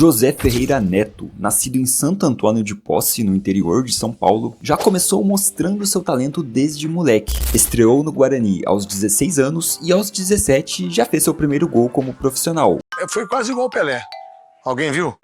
José Ferreira Neto, nascido em Santo Antônio de Posse, no interior de São Paulo, já começou mostrando seu talento desde moleque. Estreou no Guarani aos 16 anos e aos 17 já fez seu primeiro gol como profissional. Foi quase igual o Pelé. Alguém viu?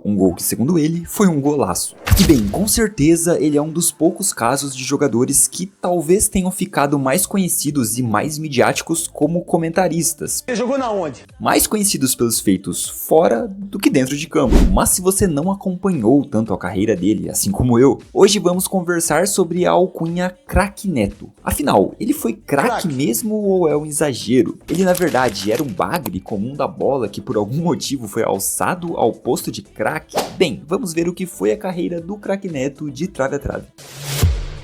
Um gol que, segundo ele, foi um golaço. E bem, com certeza ele é um dos poucos casos de jogadores que talvez tenham ficado mais conhecidos e mais midiáticos como comentaristas. Você jogou na onde? Mais conhecidos pelos feitos fora do que dentro de campo. Mas se você não acompanhou tanto a carreira dele, assim como eu, hoje vamos conversar sobre a alcunha Craque Neto. Afinal, ele foi craque mesmo ou é um exagero? Ele na verdade era um bagre comum da bola que por algum motivo foi alçado ao posto de craque? Bem, vamos ver o que foi a carreira do Craque Neto de trave a trave.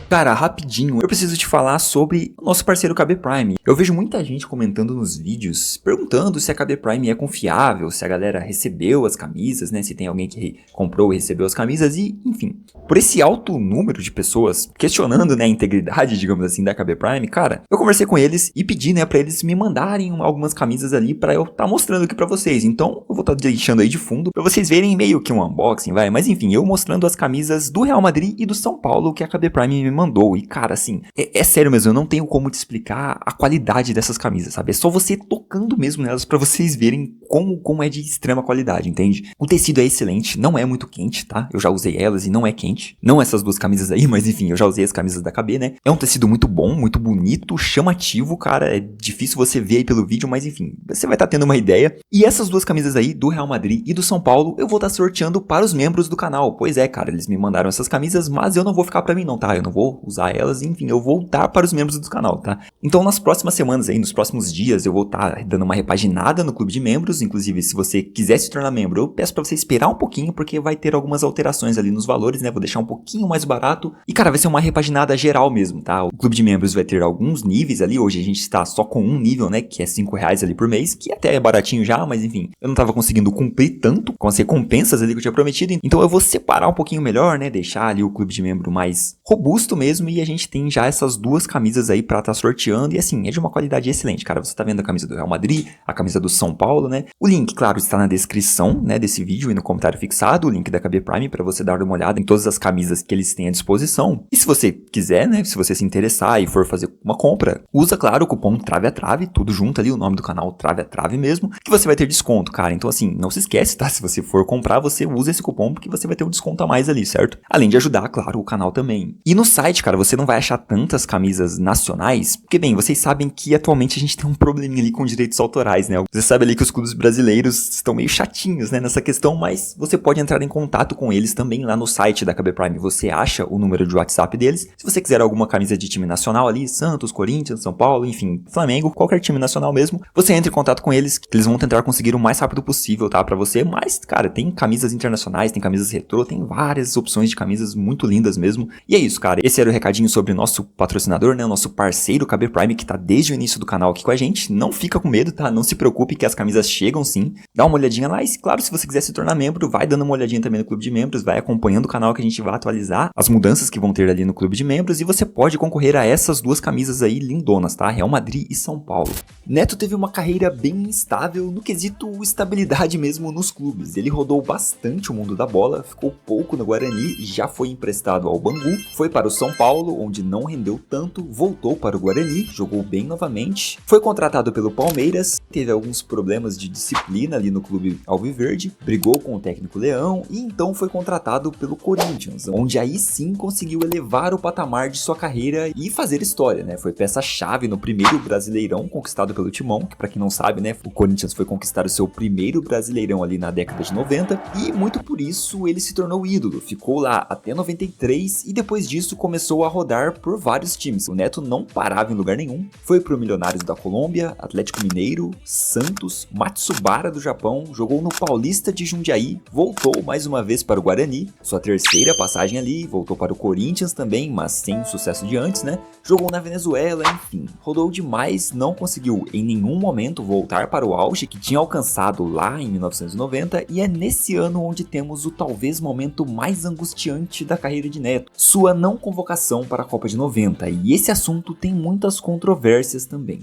Cara, rapidinho, eu preciso te falar sobre o nosso parceiro KB Prime. Eu vejo muita gente comentando nos vídeos, perguntando se a KB Prime é confiável, se a galera recebeu as camisas, né? Se tem alguém que comprou e recebeu as camisas e, enfim. Por esse alto número de pessoas questionando, né, a integridade, digamos assim, da KB Prime, cara, eu conversei com eles e pedi, né, pra eles me mandarem algumas camisas ali pra eu tá mostrando aqui pra vocês. Então, eu vou estar deixando aí de fundo pra vocês verem meio que um unboxing, vai. Mas enfim, eu mostrando as camisas do Real Madrid e do São Paulo que a KB Prime me mandou. E cara, assim, é sério mesmo, eu não tenho como te explicar a qualidade dessas camisas, sabe? É só você tocando mesmo nelas pra vocês verem como é de extrema qualidade, entende? O tecido é excelente, não é muito quente, tá? Eu já usei elas e não é quente. Não essas duas camisas aí, mas enfim, eu já usei as camisas da KB, né? É um tecido muito bom, muito bonito, chamativo, cara. É difícil você ver aí pelo vídeo, mas enfim, você vai estar tendo uma ideia. E essas duas camisas aí, do Real Madrid e do São Paulo, eu vou estar sorteando para os membros do canal. Pois é, cara, eles me mandaram essas camisas, mas eu não vou ficar pra mim não, tá? Eu não vou usar elas, enfim, eu vou dar para os membros do canal, tá? Então nas próximas semanas aí, nos próximos dias, eu vou estar dando uma repaginada no clube de membros, inclusive se você quiser se tornar membro, eu peço para você esperar um pouquinho, porque vai ter algumas alterações ali nos valores, né? Vou deixar um pouquinho mais barato, e cara, vai ser uma repaginada geral mesmo, tá? O clube de membros vai ter alguns níveis ali, hoje a gente está só com um nível, né? Que é R$5 ali por mês, que até é baratinho já, mas enfim, eu não tava conseguindo cumprir tanto com as recompensas ali que eu tinha prometido, então eu vou separar um pouquinho melhor, né? Deixar ali o clube de membro mais robusto mesmo, e a gente tem já essas duas camisas aí pra estar sorteando, e assim, é de uma qualidade excelente, cara. Você tá vendo a camisa do Real Madrid, a camisa do São Paulo, né? O link, claro, está na descrição, né, desse vídeo e no comentário fixado, o link da KB Prime pra você dar uma olhada em todas as camisas que eles têm à disposição. E se você quiser, né, se você se interessar e for fazer uma compra, usa, claro, o cupom Trave a Trave, tudo junto ali, o nome do canal Trave a Trave mesmo, que você vai ter desconto, cara. Então assim, não se esquece, tá? Se você for comprar, você usa esse cupom porque você vai ter um desconto a mais ali, certo? Além de ajudar, claro, o canal também. E no site, cara, você não vai achar tantas camisas nacionais, porque bem, vocês sabem que atualmente a gente tem um probleminha ali com direitos autorais, né? Você sabe ali que os clubes brasileiros estão meio chatinhos, né, nessa questão, mas você pode entrar em contato com eles também lá no site da KB Prime, você acha o número de WhatsApp deles. Se você quiser alguma camisa de time nacional ali, Santos, Corinthians, São Paulo, enfim, Flamengo, qualquer time nacional mesmo, você entra em contato com eles, que eles vão tentar conseguir o mais rápido possível, tá, pra você. Mas, cara, tem camisas internacionais, tem camisas retrô, tem várias opções de camisas muito lindas mesmo. E é isso, cara, esse era o recadinho sobre o nosso patrocinador, né, o nosso parceiro KB Prime, que tá desde o início do canal aqui com a gente. Não fica com medo, tá, não se preocupe que as camisas chegam sim. Dá uma olhadinha lá e, claro, se você quiser se tornar membro, vai dando uma olhadinha também no clube de membros, vai acompanhando o canal que a gente vai atualizar as mudanças que vão ter ali no clube de membros, e você pode concorrer a essas duas camisas aí lindonas, tá? Real Madrid e São Paulo. Neto teve uma carreira bem instável no quesito estabilidade mesmo nos clubes. Ele rodou bastante o mundo da bola, ficou pouco no Guarani, já foi emprestado ao Bangu, foi para o São Paulo, onde não rendeu tanto, voltou para o Guarani, jogou bem novamente, foi contratado pelo Palmeiras, teve alguns problemas de disciplina ali no clube alviverde, brigou com o técnico Leão e então foi contratado pelo Corinthians, onde aí sim conseguiu elevar o patamar de sua carreira e fazer história, né? Foi peça-chave no primeiro Brasileirão conquistado pelo Timão, que pra quem não sabe, né, o Corinthians foi conquistar o seu primeiro Brasileirão ali na década de 90 e muito por isso ele se tornou ídolo, ficou lá até 93 e depois disso começou a rodar por vários times. O Neto não parava em lugar nenhum, foi pro Milionários da Colômbia, Atlético Mineiro, Santos, Matsubara do Japão, jogou no Paulista de Jundiaí, voltou mais uma vez para o Guarani, sua terceira passagem ali, voltou para o Corinthians também, mas sem o sucesso de antes, né? Jogou na Venezuela, enfim, rodou demais, não conseguiu em nenhum momento voltar para o auge que tinha alcançado lá em 1990, e é nesse ano onde temos o talvez momento mais angustiante da carreira de Neto, sua não convocação para a Copa de 90, e esse assunto tem muitas controvérsias também.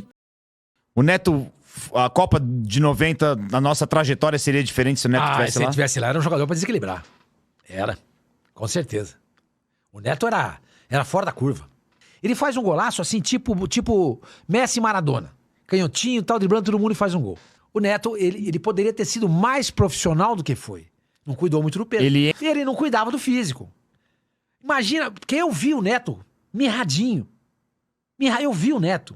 O Neto A Copa de 90, a nossa trajetória seria diferente se o Neto tivesse se lá? ele tivesse lá, era um jogador pra desequilibrar. Era, com certeza. O Neto era fora da curva. Ele faz um golaço assim, tipo Messi e Maradona. Canhotinho, tal, driblando todo mundo e faz um gol. O Neto, ele poderia ter sido mais profissional do que foi. Não cuidou muito do peso. E ele não cuidava do físico. Imagina, porque eu vi o Neto mirradinho. Eu vi o Neto.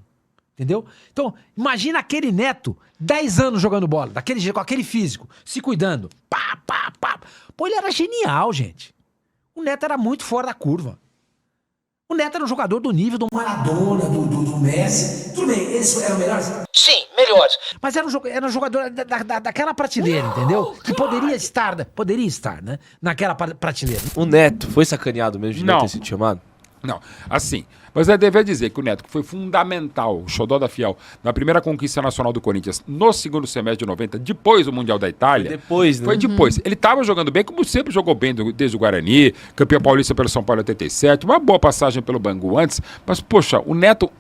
Entendeu? Então, imagina aquele Neto, 10 anos jogando bola, daquele jeito, com aquele físico, se cuidando. Pá, pá, pá. Pô, ele era genial, gente. O Neto era muito fora da curva. O Neto era um jogador do nível do Maradona, do Messi. Tudo bem, eles eram melhores? Sim, melhores. Mas era um jogador daquela prateleira, entendeu? Que poderia estar, né? Naquela prateleira. O Neto foi sacaneado mesmo de não ter sido chamado? Não, assim, mas é dever dizer que o Neto foi fundamental, o xodó da Fiel, na primeira conquista nacional do Corinthians, no segundo semestre de 90, depois do Mundial da Itália. Depois, né? Foi depois. Ele estava jogando bem, como sempre jogou bem desde o Guarani, campeão paulista pelo São Paulo em 87, uma boa passagem pelo Bangu antes, mas, poxa, o Neto,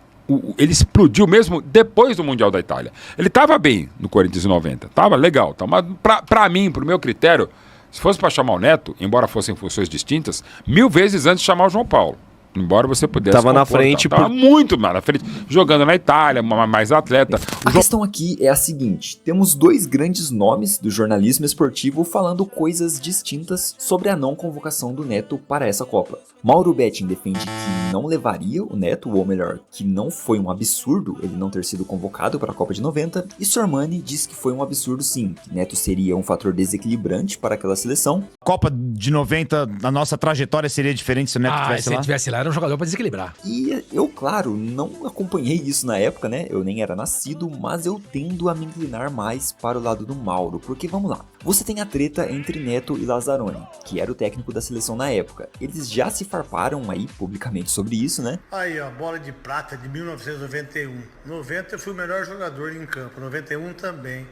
ele explodiu mesmo depois do Mundial da Itália. Ele estava bem no Corinthians em 90, estava legal, tá? Mas pra mim, pro meu critério, se fosse para chamar o Neto, embora fossem funções distintas, 1000 vezes antes de chamar o João Paulo. Embora você pudesse... Tava na frente. Tava muito mais na frente, jogando na Itália, mais atleta. A questão aqui é a seguinte, temos dois grandes nomes do jornalismo esportivo falando coisas distintas sobre a não convocação do Neto para essa Copa. Mauro Betting defende que não levaria o Neto, ou melhor, que não foi um absurdo ele não ter sido convocado para a Copa de 90, e Sormani diz que foi um absurdo sim, que Neto seria um fator desequilibrante para aquela seleção. Copa de 90, a nossa trajetória seria diferente se o Neto tivesse lá? Se ele tivesse lá, era um jogador pra desequilibrar. E eu, claro, não acompanhei isso na época, né? Eu nem era nascido, mas eu tendo a me inclinar mais para o lado do Mauro, porque vamos lá. Você tem a treta entre Neto e Lazzaroni, que era o técnico da seleção na época. Eles já se farparam aí publicamente sobre isso, né? Aí, ó, bola de prata de 1991. 90 eu fui o melhor jogador em campo, 91 também.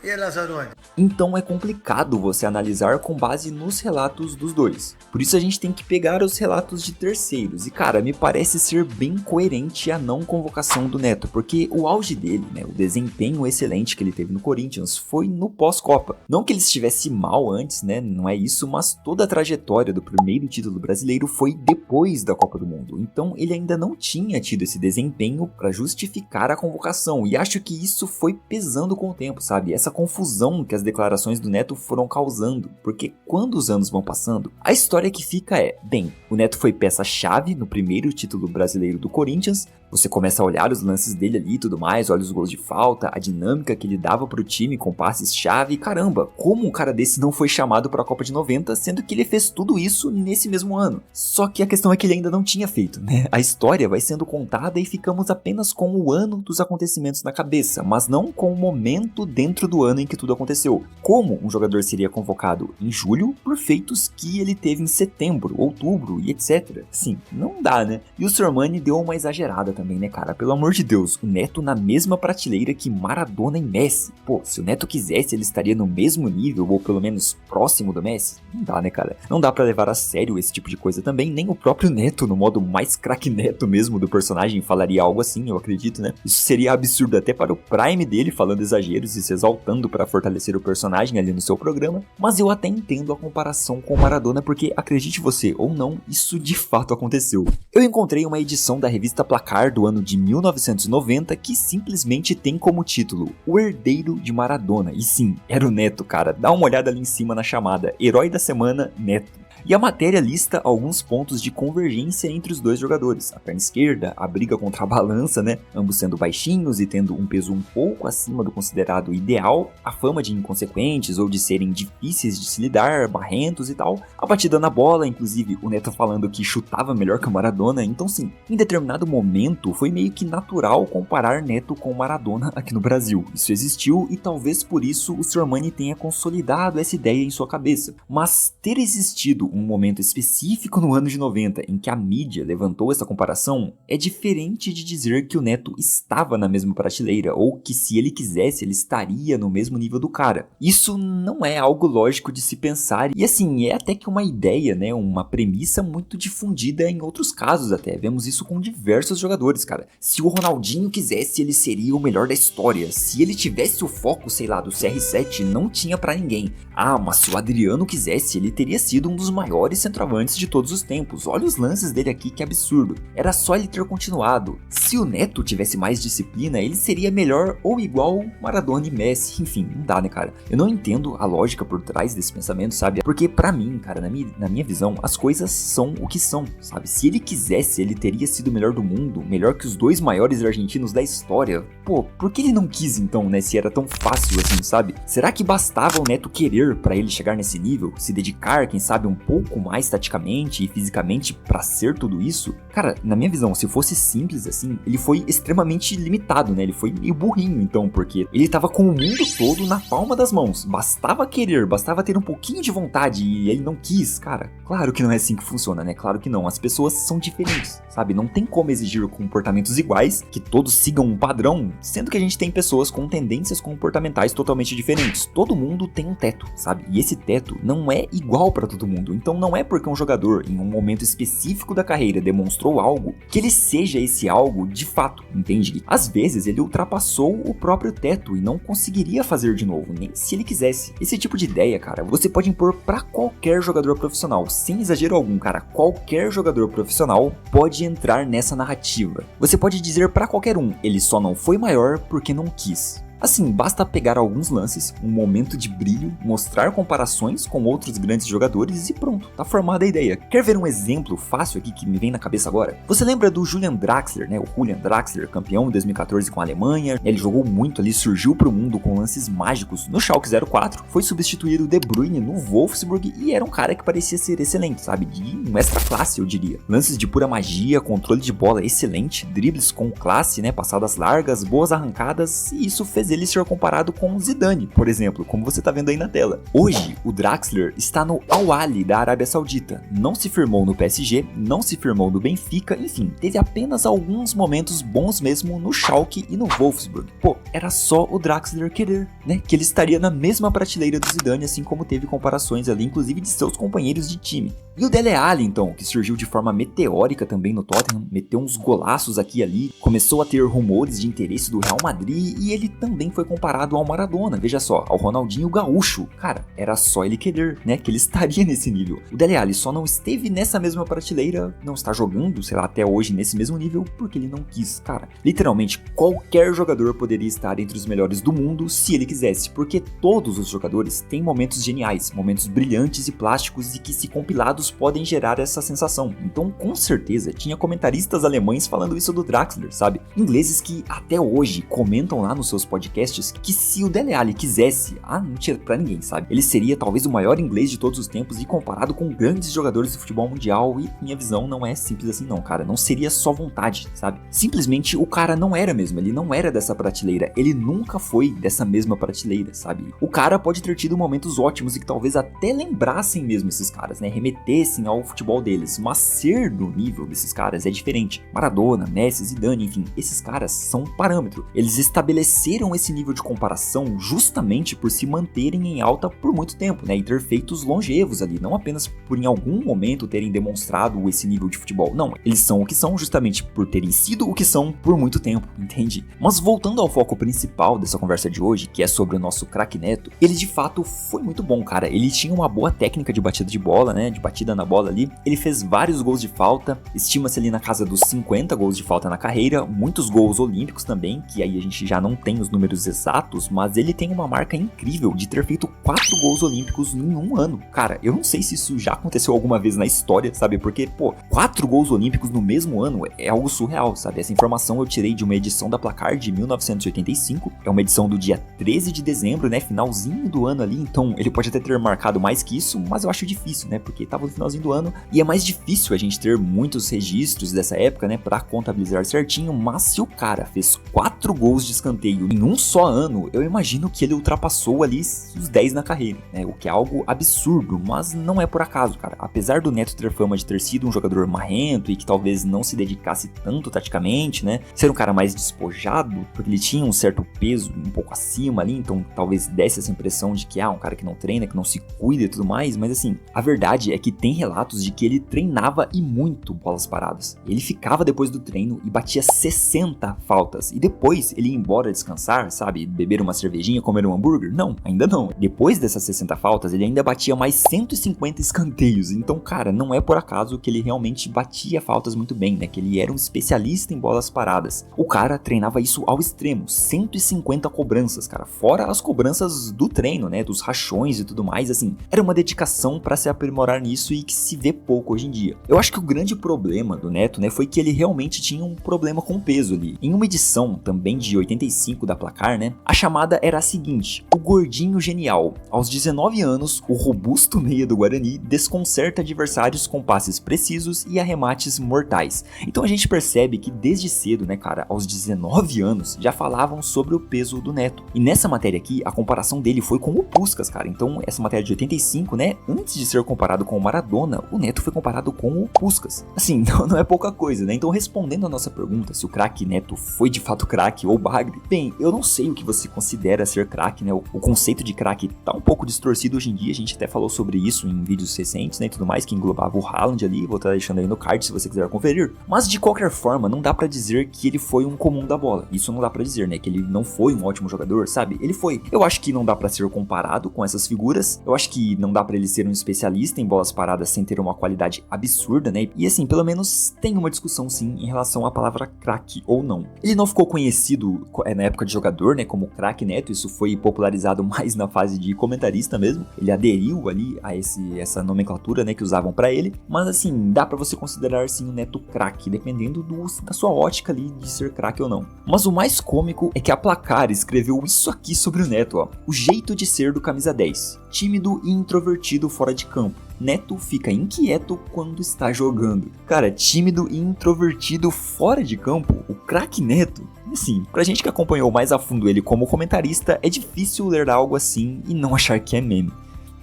E aí, Lazzaroni? Então é complicado você analisar com base nos relatos dos dois. Por isso a gente tem que pegar os relatos de terceiros. E cara, me parece ser bem coerente a não convocação do Neto, porque o auge dele, né, o desempenho excelente que ele teve no Corinthians foi no pós-Copa. Não que ele estivesse mal antes, né, não é isso, mas toda a trajetória do primeiro título brasileiro foi depois da Copa do Mundo. Então ele ainda não tinha tido esse desempenho para justificar a convocação. E acho que isso foi pesando com o tempo, sabe? Essa confusão que as declarações do Neto foram causando, porque quando os anos vão passando, a história que fica é, bem, o Neto foi peça-chave no primeiro título brasileiro do Corinthians, você começa a olhar os lances dele ali e tudo mais, olha os gols de falta, a dinâmica que ele dava pro time com passes-chave, caramba, como um cara desse não foi chamado para a Copa de 90, sendo que ele fez tudo isso nesse mesmo ano. Só que a questão é que ele ainda não tinha feito, né? A história vai sendo contada e ficamos apenas com o ano dos acontecimentos na cabeça, mas não com o momento dentro do ano em que tudo aconteceu. Como um jogador seria convocado em julho por feitos que ele teve em setembro, outubro e etc. Sim, não dá, né? E o Sormani deu uma exagerada também, né, cara? Pelo amor de Deus, o Neto na mesma prateleira que Maradona e Messi. Pô, se o Neto quisesse, ele estaria no mesmo nível, ou pelo menos próximo do Messi. Não dá, né, cara? Não dá pra levar a sério esse tipo de coisa também, nem o próprio Neto, no modo mais craque Neto mesmo do personagem, falaria algo assim, eu acredito, né? Isso seria absurdo até para o prime dele, falando exageros e se exaltando para fortalecer o personagem ali no seu programa, mas eu até entendo a comparação com o Maradona, porque, acredite você ou não, isso de fato aconteceu. Eu encontrei uma edição da revista Placar do ano de 1990 que simplesmente tem como título O Herdeiro de Maradona, e sim, era o Neto, cara, dá uma olhada ali em cima na chamada, Herói da Semana, Neto. E a matéria lista alguns pontos de convergência entre os dois jogadores. A perna esquerda, a briga contra a balança, né? Ambos sendo baixinhos e tendo um peso um pouco acima do considerado ideal. A fama de inconsequentes ou de serem difíceis de se lidar, barrentos e tal. A batida na bola, inclusive o Neto falando que chutava melhor que o Maradona. Então sim, em determinado momento foi meio que natural comparar Neto com Maradona aqui no Brasil. Isso existiu e talvez por isso o Sormani tenha consolidado essa ideia em sua cabeça. Mas ter existido um momento específico no ano de 90 em que a mídia levantou essa comparação, é diferente de dizer que o Neto estava na mesma prateleira ou que se ele quisesse ele estaria no mesmo nível do cara. Isso não é algo lógico de se pensar e assim, é até que uma ideia, né, uma premissa muito difundida em outros casos até. Vemos isso com diversos jogadores, cara. Se o Ronaldinho quisesse, ele seria o melhor da história. Se ele tivesse o foco, sei lá, do CR7, não tinha pra ninguém. Ah, mas se o Adriano quisesse, ele teria sido um dos maiores centroavantes de todos os tempos. Olha os lances dele aqui, que absurdo. Era só ele ter continuado. Se o Neto tivesse mais disciplina, ele seria melhor ou igual Maradona e Messi. Enfim, não dá, né, cara? Eu não entendo a lógica por trás desse pensamento, sabe? Porque pra mim, cara, na minha visão, as coisas são o que são, sabe? Se ele quisesse, ele teria sido o melhor do mundo, melhor que os 2 maiores argentinos da história. Pô, por que ele não quis então, né, se era tão fácil assim, sabe? Será que bastava o Neto querer pra ele chegar nesse nível? Se dedicar, quem sabe, um pouco mais taticamente e fisicamente pra ser tudo isso? Cara, na minha visão, se fosse simples assim, ele foi extremamente limitado, né? Ele foi meio burrinho então, porque ele tava com o mundo todo na palma das mãos. Bastava querer, bastava ter um pouquinho de vontade e ele não quis, cara. Claro que não é assim que funciona, né? Claro que não. As pessoas são diferentes, sabe? Não tem como exigir comportamentos iguais, que todos sigam um padrão, sendo que a gente tem pessoas com tendências comportamentais totalmente diferentes. Todo mundo tem um teto, sabe? E esse teto não é igual pra todo mundo. Então não é porque um jogador, em um momento específico da carreira, demonstrou algo, que ele seja esse algo de fato, entende? Às vezes ele ultrapassou o próprio teto e não conseguiria fazer de novo, nem se ele quisesse. Esse tipo de ideia, cara, você pode impor pra qualquer jogador profissional, sem exagero algum, cara. Qualquer jogador profissional pode entrar nessa narrativa. Você pode dizer pra qualquer um, ele só não foi maior porque não quis. Assim, basta pegar alguns lances, um momento de brilho, mostrar comparações com outros grandes jogadores e pronto, tá formada a ideia. Quer ver um exemplo fácil aqui que me vem na cabeça agora? Você lembra do Julian Draxler, né? O Julian Draxler, campeão em 2014 com a Alemanha. Ele jogou muito ali, surgiu pro mundo com lances mágicos no Schalke 04, foi substituir o De Bruyne no Wolfsburg e era um cara que parecia ser excelente, sabe? De um extra classe, eu diria. Lances de pura magia, controle de bola excelente, dribles com classe, né? Passadas largas, boas arrancadas e isso fez ele ser comparado com o Zidane, por exemplo, como você tá vendo aí na tela. Hoje, o Draxler está no Al Ahly da Arábia Saudita, não se firmou no PSG, não se firmou no Benfica, enfim, teve apenas alguns momentos bons mesmo no Schalke e no Wolfsburg. Pô, era só o Draxler querer, né, que ele estaria na mesma prateleira do Zidane, assim como teve comparações ali, inclusive de seus companheiros de time. E o Dele Alli, então, que surgiu de forma meteórica também no Tottenham, meteu uns golaços aqui e ali, começou a ter rumores de interesse do Real Madrid e ele também foi comparado ao Maradona, veja só, ao Ronaldinho Gaúcho. Cara, era só ele querer, né, que ele estaria nesse nível. O Dele Alli só não esteve nessa mesma prateleira, não está jogando, sei lá, até hoje nesse mesmo nível, porque ele não quis, cara. Literalmente, qualquer jogador poderia estar entre os melhores do mundo se ele quisesse, porque todos os jogadores têm momentos geniais, momentos brilhantes e plásticos e que, se compilados, podem gerar essa sensação. Então, com certeza, tinha comentaristas alemães falando isso do Draxler, sabe? Ingleses que até hoje comentam lá nos seus podcasts que se o Dele Alli quisesse, não tinha pra ninguém, sabe? Ele seria talvez o maior inglês de todos os tempos e comparado com grandes jogadores do futebol mundial e minha visão não é simples assim não, cara. Não seria só vontade, sabe? Simplesmente o cara não era mesmo, ele não era dessa prateleira, ele nunca foi dessa mesma prateleira, sabe? O cara pode ter tido momentos ótimos e que talvez até lembrassem mesmo esses caras, né? Remetessem ao futebol deles, mas ser do nível desses caras é diferente. Maradona, Messi, Zidane, enfim, esses caras são um parâmetro. Eles estabeleceram esse nível de comparação justamente por se manterem em alta por muito tempo, né, e ter feitos longevos ali, não apenas por em algum momento terem demonstrado esse nível de futebol, não, eles são o que são justamente por terem sido o que são por muito tempo, entende? Mas voltando ao foco principal dessa conversa de hoje, que é sobre o nosso craque Neto, ele de fato foi muito bom, cara, ele tinha uma boa técnica de batida de bola, né, de batida na bola ali, ele fez vários gols de falta, estima-se ali na casa dos 50 gols de falta na carreira, muitos gols olímpicos também, que aí a gente já não tem os números exatos, mas ele tem uma marca incrível de ter feito 4 gols olímpicos em um ano. Cara, eu não sei se isso já aconteceu alguma vez na história, sabe? Porque, 4 gols olímpicos no mesmo ano é algo surreal, sabe? Essa informação eu tirei de uma edição da Placar de 1985, é uma edição do dia 13 de dezembro, né? Finalzinho do ano ali, então ele pode até ter marcado mais que isso, mas eu acho difícil, né? Porque tava no finalzinho do ano e é mais difícil a gente ter muitos registros dessa época, né? Pra contabilizar certinho, mas se o cara fez 4 gols de escanteio em um um só ano, eu imagino que ele ultrapassou ali os 10 na carreira, né? O que é algo absurdo, mas não é por acaso, cara. Apesar do Neto ter fama de ter sido um jogador marrento e que talvez não se dedicasse tanto taticamente, né? Ser um cara mais despojado, porque ele tinha um certo peso um pouco acima ali, então talvez desse essa impressão de que um cara que não treina, que não se cuida e tudo mais, mas assim, a verdade é que tem relatos de que ele treinava e muito bolas paradas. Ele ficava depois do treino e batia 60 faltas, e depois ele ia embora descansar, sabe, beber uma cervejinha, comer um hambúrguer? Não, ainda não. Depois dessas 60 faltas, ele ainda batia mais 150 escanteios, então cara, não é por acaso que ele realmente batia faltas muito bem, né, que ele era um especialista em bolas paradas. O cara treinava isso ao extremo, 150 cobranças, cara, fora as cobranças do treino, né, dos rachões e tudo mais, assim, era uma dedicação pra se aprimorar nisso e que se vê pouco hoje em dia. Eu acho que o grande problema do Neto, né, foi que ele realmente tinha um problema com o peso ali. Em uma edição também de 85 da Placar, né, a chamada era a seguinte: o gordinho genial. Aos 19 anos, o robusto meia do Guarani desconcerta adversários com passes precisos e arremates mortais. Então a gente percebe que desde cedo, né, cara, aos 19 anos, já falavam sobre o peso do Neto. E nessa matéria aqui, a comparação dele foi com o Puskás, cara. Então essa matéria de 85, né, antes de ser comparado com o Maradona, o Neto foi comparado com o Puskás. Assim, não é pouca coisa, né? Então, respondendo a nossa pergunta se o craque Neto foi de fato craque ou bagre, bem, eu não sei o que você considera ser craque, né? O conceito de craque tá um pouco distorcido hoje em dia, a gente até falou sobre isso em vídeos recentes, né, e tudo mais, que englobava o Haaland ali, vou estar deixando aí no card se você quiser conferir. Mas de qualquer forma, não dá pra dizer que ele foi um comum da bola. Isso não dá pra dizer, né, que ele não foi um ótimo jogador, sabe? Ele foi. Eu acho que não dá pra ser comparado com essas figuras, eu acho que não dá pra ele ser um especialista em bolas paradas sem ter uma qualidade absurda, né? E assim, pelo menos tem uma discussão sim em relação à palavra craque ou não. Ele não ficou conhecido na época de jogador, né, como craque Neto, isso foi popularizado mais na fase de comentarista mesmo. Ele aderiu ali a essa nomenclatura, né, que usavam pra ele, mas assim, dá pra você considerar sim o Neto craque, dependendo da sua ótica ali de ser craque ou não. Mas o mais cômico é que a Placar escreveu isso aqui sobre o Neto, ó: o jeito de ser do camisa 10, tímido e introvertido fora de campo. Neto fica inquieto quando está jogando. Cara, tímido e introvertido fora de campo? O craque Neto? Assim, pra gente que acompanhou mais a fundo ele como comentarista, é difícil ler algo assim e não achar que é meme.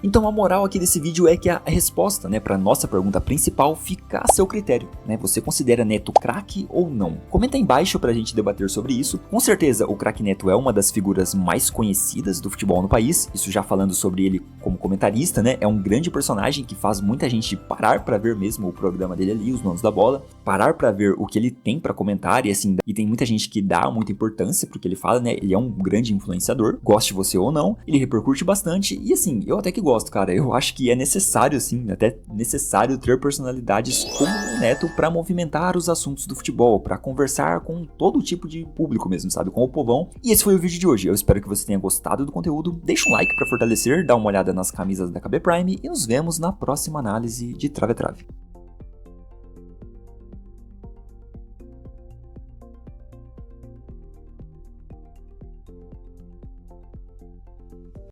Então a moral aqui desse vídeo é que a resposta, né, para nossa pergunta principal fica a seu critério, né? Você considera Neto craque ou não? Comenta aí embaixo pra gente debater sobre isso. Com certeza o craque Neto é uma das figuras mais conhecidas do futebol no país, isso já falando sobre ele como comentarista, né? É um grande personagem que faz muita gente parar pra ver mesmo o programa dele ali, os Donos da Bola, parar pra ver o que ele tem pra comentar e assim, e tem muita gente que dá muita importância porque ele fala, né? Ele é um grande influenciador, goste você ou não, ele repercute bastante e assim, eu até que gosto, cara. Eu acho que é necessário, assim, até necessário ter personalidades como o Neto pra movimentar os assuntos do futebol, pra conversar com todo tipo de público mesmo, sabe? Com o povão. E esse foi o vídeo de hoje. Eu espero que você tenha gostado do conteúdo. Deixa um like pra fortalecer, dá uma olhada nas camisas da KB Prime e nos vemos na próxima análise de Trave a Trave.